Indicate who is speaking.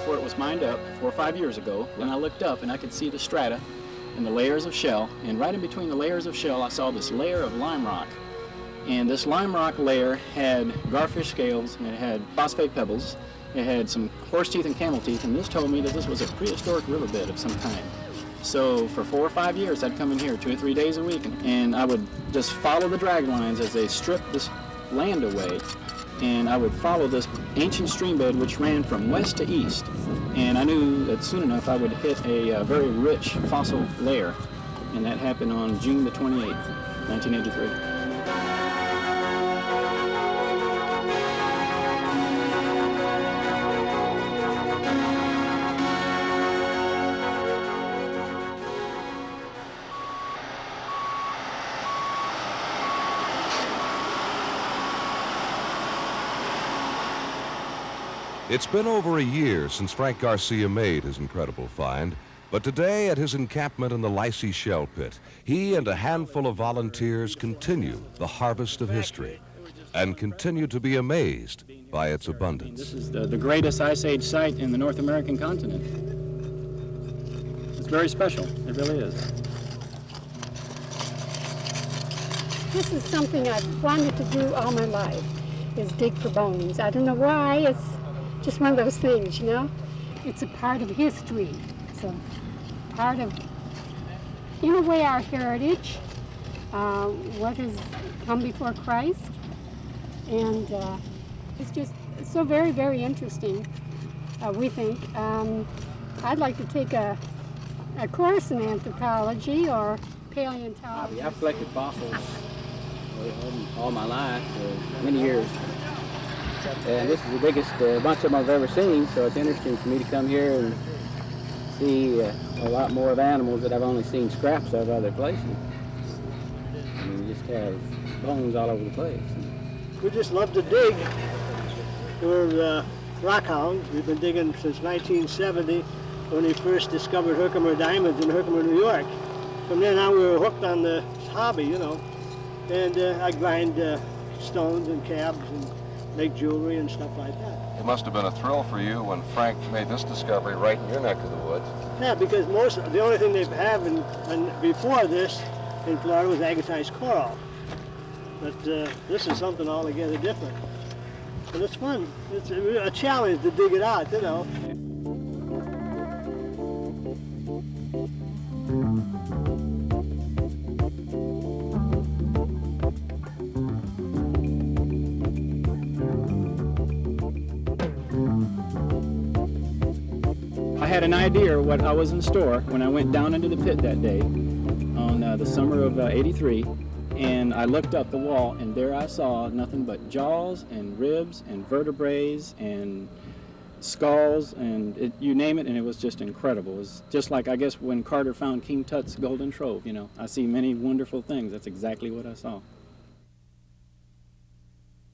Speaker 1: before it was mined up 4 or 5 years ago, when I looked up and I could see the strata and the layers of shell, and right in between the layers of shell I saw this layer of lime rock. And this lime rock layer had garfish scales, and it had phosphate pebbles, it had some horse teeth and camel teeth, and this told me that this was a prehistoric riverbed of some kind. So for 4 or 5 years I'd come in here 2 or 3 days a week, and I would just follow the drag lines as they stripped this land away, and I would follow this ancient stream bed which ran from west to east. And I knew that soon enough I would hit a very rich fossil layer, and that happened on June the 28th, 1983.
Speaker 2: It's been over a year since Frank Garcia made his incredible find, but today at his encampment in the Licey shell pit, he and a handful of volunteers continue the harvest of history and continue to be amazed by its abundance.
Speaker 1: This is the greatest Ice Age site in the North American continent. It's very special, it really is.
Speaker 3: This is something I've wanted to do all my life, is dig for bones. I don't know why, it's just one of those things, you know? It's a part of history. It's a part of, in a way, our heritage, what has come before Christ. And it's just so very, very interesting, we think. I'd like to take a course in anthropology or paleontology.
Speaker 4: I've collected fossils all my life, for many years. And this is the biggest bunch of them I've ever seen, so it's interesting for me to come here and see a lot more of animals that I've only seen scraps of other places. I mean, we just have bones all over the place.
Speaker 5: We just love to dig. We're rockhounds. We've been digging since 1970 when we first discovered Herkimer diamonds in Herkimer, New York. From then on, we were hooked on the hobby, you know. And I grind stones and cabs and make jewelry and stuff like that.
Speaker 2: It must have been a thrill for you when Frank made this discovery right in your neck of the woods.
Speaker 5: Yeah, because the only thing they have before this in Florida was agatized coral. But this is something altogether different. And it's fun. It's a challenge to dig it out, you know.
Speaker 1: I had an idea of what I was in store when I went down into the pit that day on the summer of '83, and I looked up the wall, and there I saw nothing but jaws and ribs and vertebrae and skulls and you name it, and it was just incredible. It was just like, I guess, when Carter found King Tut's golden trove, you know. I see many wonderful things. That's exactly what I saw.